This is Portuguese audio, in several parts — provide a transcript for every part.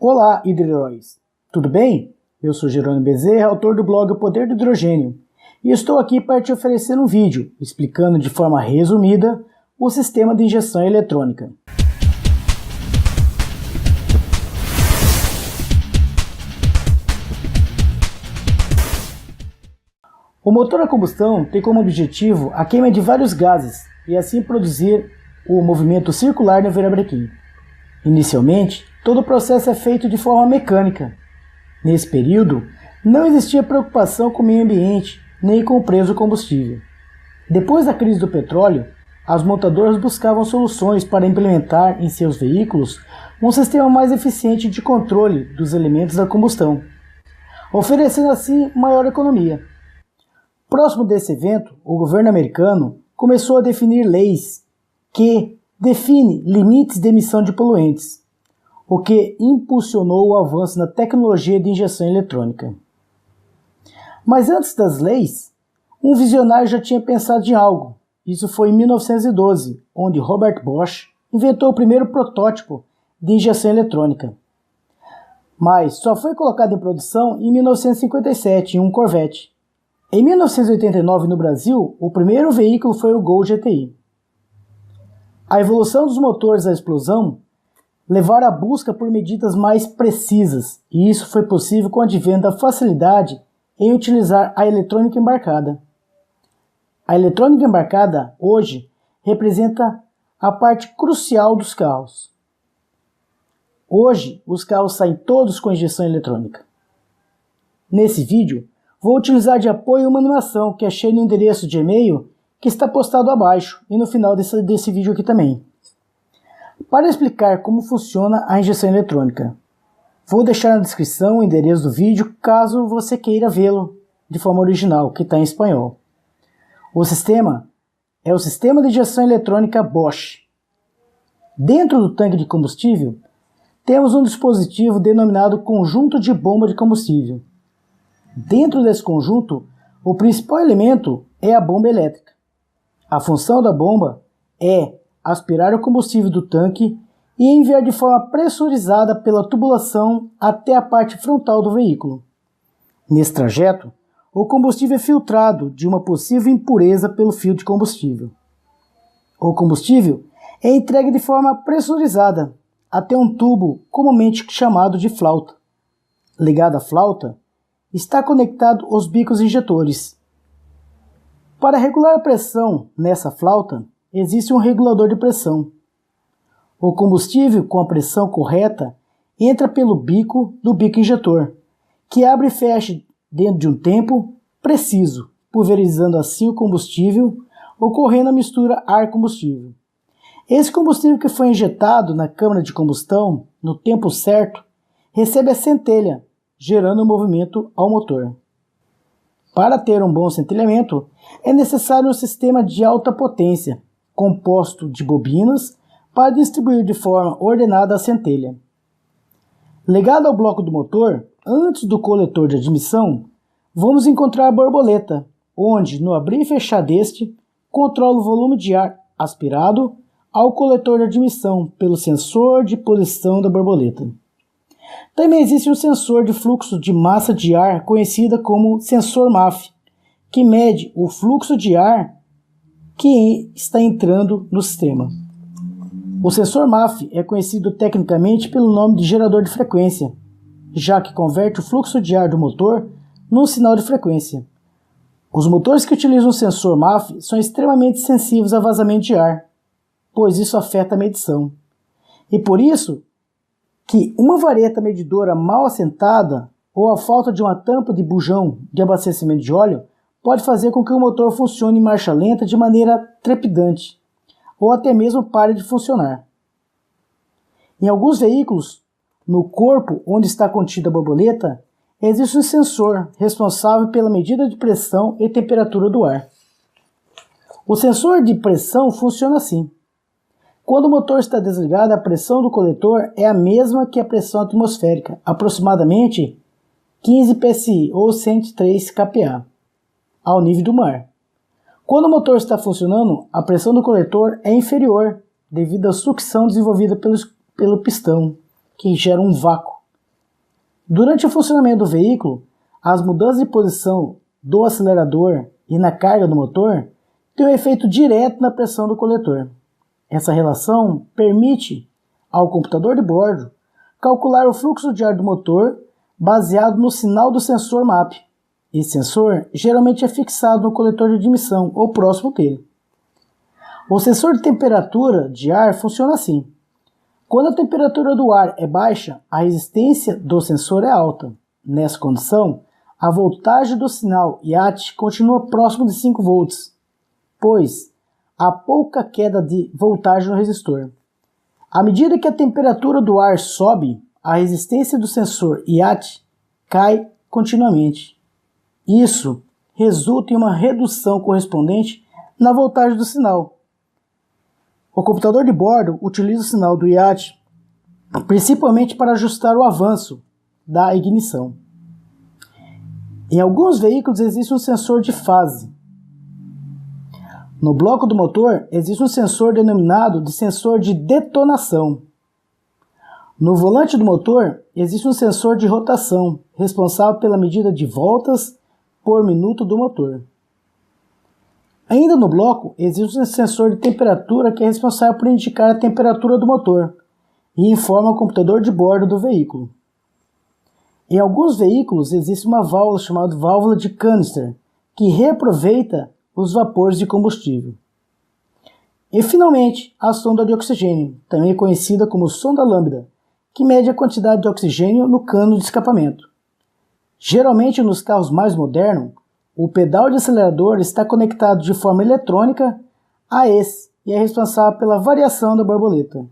Olá, hidro-heróis! Tudo bem? Eu sou Jerônimo Bezerra, autor do blog O Poder do Hidrogênio, e estou aqui para te oferecer um vídeo explicando de forma resumida o sistema de injeção eletrônica. O motor a combustão tem como objetivo a queima de vários gases e assim produzir o movimento circular no virabrequim. Inicialmente, todo o processo é feito de forma mecânica. Nesse período, não existia preocupação com o meio ambiente, nem com o preço do combustível. Depois da crise do petróleo, as montadoras buscavam soluções para implementar em seus veículos um sistema mais eficiente de controle dos elementos da combustão, oferecendo assim maior economia. Próximo desse evento, o governo americano começou a definir leis que definem limites de emissão de poluentes, o que impulsionou o avanço na tecnologia de injeção eletrônica. Mas antes das leis, um visionário já tinha pensado em algo. Isso foi em 1912, onde Robert Bosch inventou o primeiro protótipo de injeção eletrônica. Mas só foi colocado em produção em 1957 em um Corvette. Em 1989, no Brasil, o primeiro veículo foi o Gol GTI. A evolução dos motores à explosão levaram à busca por medidas mais precisas, e isso foi possível com o advento da facilidade em utilizar a eletrônica embarcada. A eletrônica embarcada, hoje, representa a parte crucial dos carros. Hoje, os carros saem todos com injeção eletrônica. Nesse vídeo, vou utilizar de apoio uma animação que achei no endereço de e-mail que está postado abaixo e no final desse vídeo aqui também. Para explicar como funciona a injeção eletrônica, vou deixar na descrição o endereço do vídeo caso você queira vê-lo de forma original, que está em espanhol. O sistema é o sistema de injeção eletrônica Bosch. Dentro do tanque de combustível, temos um dispositivo denominado conjunto de bomba de combustível. Dentro desse conjunto, o principal elemento é a bomba elétrica. A função da bomba é aspirar o combustível do tanque e enviar de forma pressurizada pela tubulação até a parte frontal do veículo. Nesse trajeto, o combustível é filtrado de uma possível impureza pelo filtro de combustível. O combustível é entregue de forma pressurizada até um tubo comumente chamado de flauta. Ligado à flauta, está conectado os bicos injetores. Para regular a pressão nessa flauta, existe um regulador de pressão. O combustível com a pressão correta entra pelo bico do bico injetor, que abre e fecha dentro de um tempo preciso, pulverizando assim o combustível, ocorrendo a mistura ar-combustível. Esse combustível que foi injetado na câmara de combustão, no tempo certo, recebe a centelha, gerando movimento ao motor. Para ter um bom centelhamento, é necessário um sistema de alta potência, composto de bobinas, para distribuir de forma ordenada a centelha. Ligado ao bloco do motor, antes do coletor de admissão, vamos encontrar a borboleta, onde, no abrir e fechar deste, controla o volume de ar aspirado ao coletor de admissão pelo sensor de posição da borboleta. Também existe um sensor de fluxo de massa de ar conhecida como sensor MAF, que mede o fluxo de ar que está entrando no sistema. O sensor MAF é conhecido tecnicamente pelo nome de gerador de frequência, já que converte o fluxo de ar do motor num sinal de frequência. Os motores que utilizam o sensor MAF são extremamente sensíveis a vazamento de ar, pois isso afeta a medição. E por isso que uma vareta medidora mal assentada ou a falta de uma tampa de bujão de abastecimento de óleo pode fazer com que o motor funcione em marcha lenta de maneira trepidante, ou até mesmo pare de funcionar. Em alguns veículos, no corpo onde está contida a borboleta, existe um sensor responsável pela medida de pressão e temperatura do ar. O sensor de pressão funciona assim. Quando o motor está desligado, a pressão do coletor é a mesma que a pressão atmosférica, aproximadamente 15 psi ou 103 kPa, ao nível do mar. Quando o motor está funcionando, a pressão do coletor é inferior, devido à sucção desenvolvida pelo pistão, que gera um vácuo, Durante o funcionamento do veículo, as mudanças de posição do acelerador e na carga do motor têm um efeito direto na pressão do coletor. Essa relação permite ao computador de bordo calcular o fluxo de ar do motor baseado no sinal do sensor MAP. Esse sensor geralmente é fixado no coletor de admissão ou próximo dele. O sensor de temperatura de ar funciona assim. Quando a temperatura do ar é baixa, a resistência do sensor é alta. Nessa condição, a voltagem do sinal IAT continua próximo de 5 volts, pois há pouca queda de voltagem no resistor. À medida que a temperatura do ar sobe, a resistência do sensor IAT cai continuamente. Isso resulta em uma redução correspondente na voltagem do sinal. O computador de bordo utiliza o sinal do IAT principalmente para ajustar o avanço da ignição. Em alguns veículos existe um sensor de fase. No bloco do motor existe um sensor denominado de sensor de detonação. No volante do motor existe um sensor de rotação, responsável pela medida de voltas por minuto do motor. Ainda no bloco existe um sensor de temperatura que é responsável por indicar a temperatura do motor e informa o computador de bordo do veículo. Em alguns veículos existe uma válvula chamada válvula de canister, que reaproveita os vapores de combustível. E finalmente, a sonda de oxigênio, também conhecida como sonda lambda, que mede a quantidade de oxigênio no cano de escapamento. Geralmente nos carros mais modernos, o pedal de acelerador está conectado de forma eletrônica a esse e é responsável pela variação da borboleta.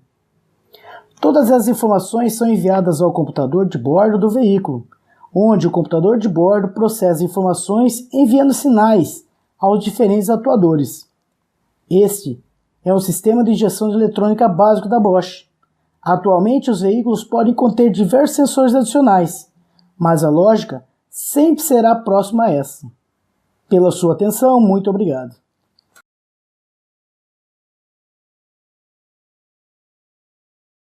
Todas as informações são enviadas ao computador de bordo do veículo, onde o computador de bordo processa informações enviando sinais aos diferentes atuadores. Este é o sistema de injeção de eletrônica básico da Bosch. Atualmente, os veículos podem conter diversos sensores adicionais, mas a lógica sempre será próxima a essa. Pela sua atenção, muito obrigado.